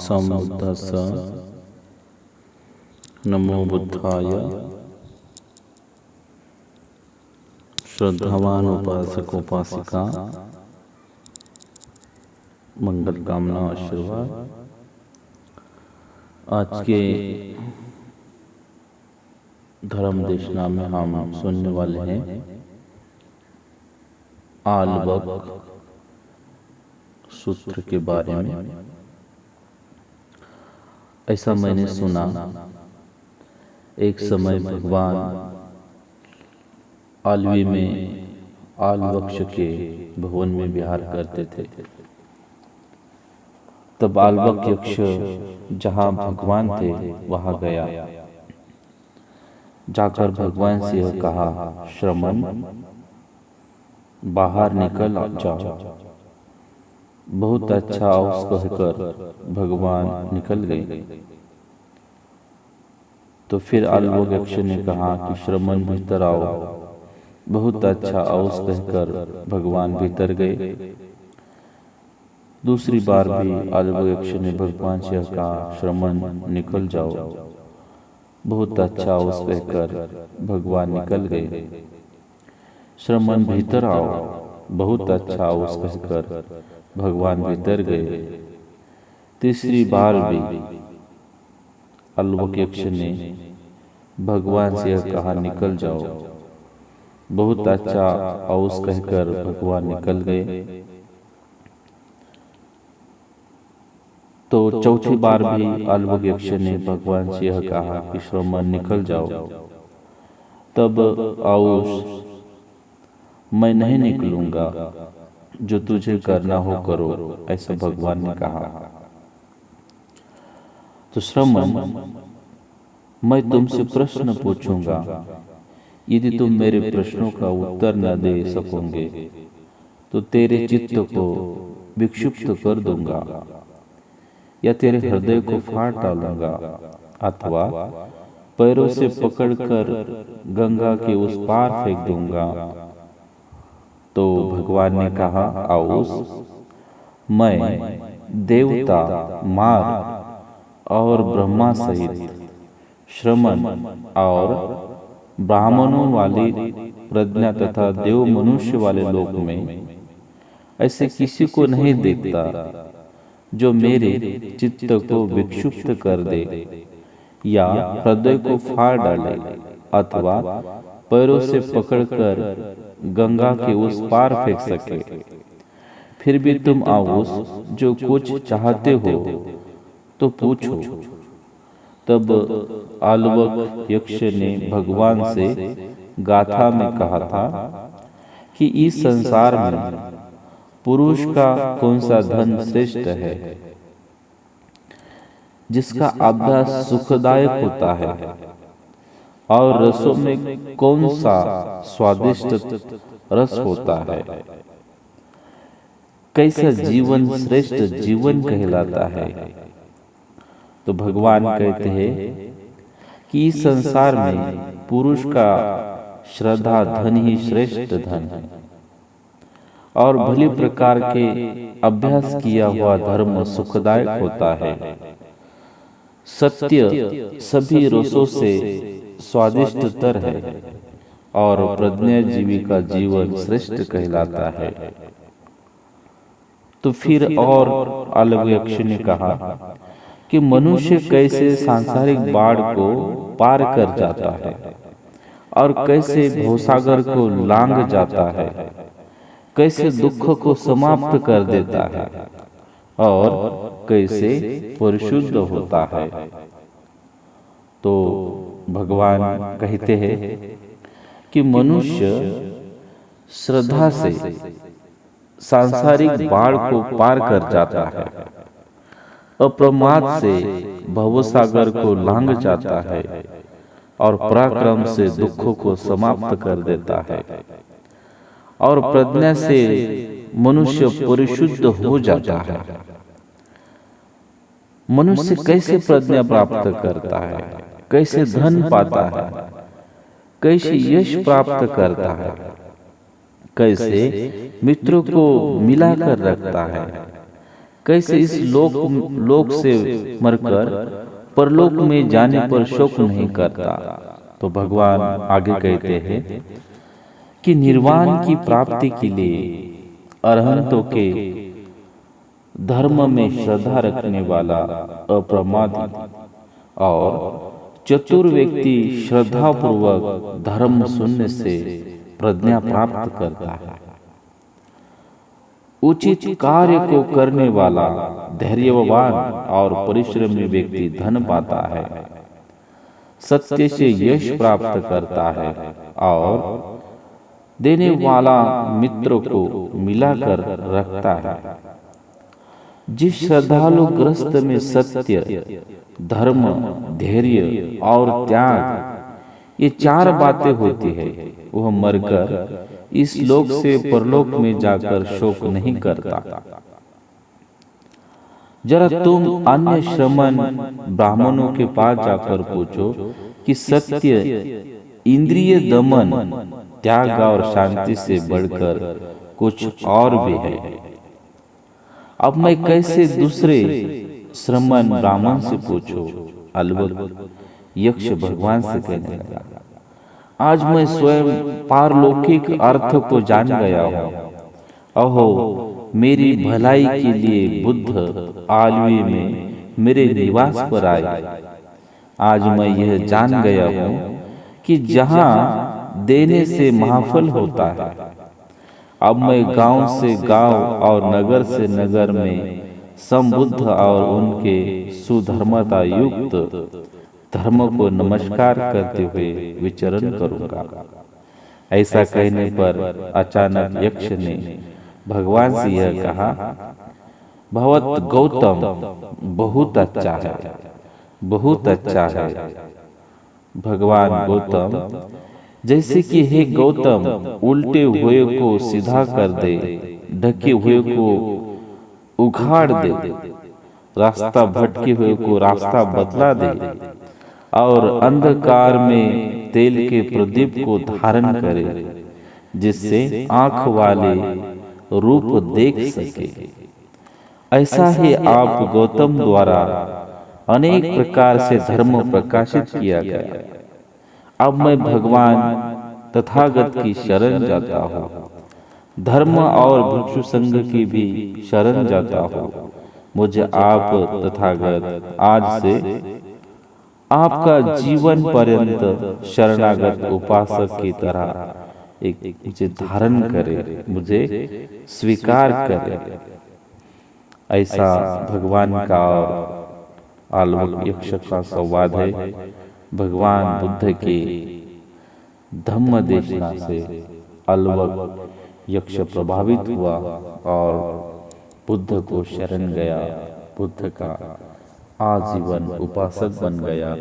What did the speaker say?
सम्बुद्धस्स नमो बुद्धाय। श्रद्धावान उपासक उपासिका मंगल कामना आशीर्वाद। आज के धर्म देशना में हम सुनने वाले हैं आलवक सूत्र के बारे में। ऐसा मैंने सुना, एक समय भगवान आलवी में आलवक्ष के भवन में विहार करते थे। तब आलवक यक्ष जहाँ भगवान थे वहां गया। जाकर भगवान से यह कहा, श्रमण बाहर निकल जाओ। बहुत अच्छा औस कहकर भगवान निकल गए। तो फिर आलवक यक्ष ने कहा कि श्रमण भीतर आओ। बहुत अच्छा औस कहकर भगवान भीतर गए। दूसरी बार भी आलवक यक्ष ने भगवान से कहा, श्रमण निकल जाओ। बहुत अच्छा औस कहकर भगवान निकल गए। श्रमण भीतर आओ। बहुत अच्छा औस कहकर भगवान भीतर गए। तीसरी बार भी आलवक यक्ष ने भगवान से कहा, निकल जाओ। बहुत अच्छा औस कहकर भगवान निकल गए। तो चौथी बार भी आलवक यक्ष ने भगवान से यह कहा कि श्रमण निकल जाओ। तब औस, मैं नहीं निकलूंगा, जो तुझे करना हो करो, ऐसा भगवान ने कहा। तो श्रमण, मैं तुमसे प्रश्न पूछूंगा। यदि तुम मेरे प्रश्नों का उत्तर न दे सकोगे तो तेरे चित्त को विक्षिप्त कर दूंगा या तेरे हृदय को फाड़ डालूंगा, अथवा पैरों से पकड़कर गंगा के उस पार फेंक दूंगा। तो भगवान ने कहा, औस, मैं देवता, मार और ब्रह्मा सहित श्रमण और ब्राह्मणों वाली प्रज्ञा तथा देव मनुष्य वाले लोक में ऐसे किसी को नहीं देखता जो मेरे चित्त को विक्षिप्त कर दे या हृदय को फाड़ डाले अथवा पैरों से पकड़कर गंगा के उस पार फेंक सके। फिर भी तुम औस जो कुछ चाहते हो तो पूछो। तब आलवक यक्ष ने भगवान से गाथा में कहा था कि इस संसार में पुरुष का कौन सा धन श्रेष्ठ है, जिसका अभ्यास सुखदायक होता है, और रसों में कौन सा स्वादिष्ट रस होता है, कैसा जीवन श्रेष्ठ जीवन कहलाता है। तो भगवान कहते हैं कि इस संसार में पुरुष का श्रद्धा धन ही श्रेष्ठ धन है, और भली प्रकार के अभ्यास किया हुआ धर्म सुखदायक होता है। सत्य सभी रसों से स्वादिष्टतर है, और प्रज्ञाजीवी का जीवन श्रेष्ठ कहलाता है। तो फिर और आलवक यक्ष ने कहा कि मनुष्य कैसे सांसारिक बाढ़ को पार कर जाता है, और कैसे भवसागर को लांघ जाता है, कैसे दुख को समाप्त कर देता है, और कैसे परिशुद्ध होता है। तो भगवान कहते हैं कि मनुष्य श्रद्धा से सांसारिक बाढ़ को पार कर जाता है, अप्रमाद से भवसागर को लांघ जाता है, और पराक्रम से दुखों को समाप्त कर देता है, और प्रज्ञा से मनुष्य परिशुद्ध हो जाता है। मनुष्य कैसे प्रज्ञा प्राप्त करता है, कैसे धन पाता है, कैसे यश प्राप्त करता है, कैसे मित्रों को मिलाकर रखता है, कैसे इस लोक से मरकर परलोक में जाने पर शोक नहीं करता। तो भगवान आगे कहते हैं कि निर्वाण की प्राप्ति के लिए अरहंतों के धर्म में श्रद्धा रखने वाला अप्रमादी और चतुर व्यक्ति श्रद्धापूर्वक धर्म शून्य से प्रज्ञा प्राप्त करता है। उचित कार्य को करने वाला धैर्यवान और परिश्रमी व्यक्ति धन पाता है, सत्य से यश प्राप्त करता है और देने वाला मित्र को मिलाकर रखता है। जिस श्रद्धालु ग्रस्त में सत्य, धर्म, धैर्य और त्याग ये चार बातें होती है, वह मरकर इस लोक से परलोक में जाकर शोक नहीं करता। जरा तुम अन्य श्रमण ब्राह्मणों के पास जाकर पूछो कि सत्य, इंद्रिय दमन, त्याग और शांति से बढ़कर कुछ और भी है। अब मैं कैसे दूसरे श्रमण ब्राह्मण से पूछूं? अलबत्त यक्ष भगवान से कहने लगा, आज मैं स्वयं पारलौकिक अर्थ को जान गया हूँ। अहो, मेरी भलाई के लिए बुद्ध आलवी में मेरे निवास पर आए। आज मैं यह जान गया हूँ कि जहाँ देने से महाफल होता है। अब मैं गांव से गांव और नगर से नगर में संबुद्ध और उनके सुधर्मता युक्त धर्म को नमस्कार करते हुए विचरण करूंगा। ऐसा कहने पर अचानक यक्ष ने भगवान से यह कहा, भगवत गौतम बहुत अच्छा है, बहुत अच्छा है। भगवान गौतम, जैसे कि हे गौतम, उल्टे हुए को सीधा कर दे, ढके हुए को उखाड़ दे, रास्ता भटके हुए को रास्ता बतला दे और अंधकार में तेल के प्रदीप को धारण करे, जिससे आंख वाले रूप देख सके। ऐसा ही आप गौतम द्वारा अनेक प्रकार से धर्म प्रकाशित किया गया। अब मैं भगवान तथागत की शरण जाता हूँ, धर्म और भिक्षु संघ की भी शरण जाता हूँ। मुझे आप तथागत आज से आपका जीवन पर्यंत शरणागत उपासक की तरह एक मुझे धारण करे, मुझे स्वीकार करे। ऐसा भगवान का और आलवक यक्ष का संवाद है। भगवान बुद्ध के धम्म देशना से अलवक यक्ष प्रभावित हुआ और बुद्ध को शरण गया, बुद्ध का आजीवन उपासक बन गया।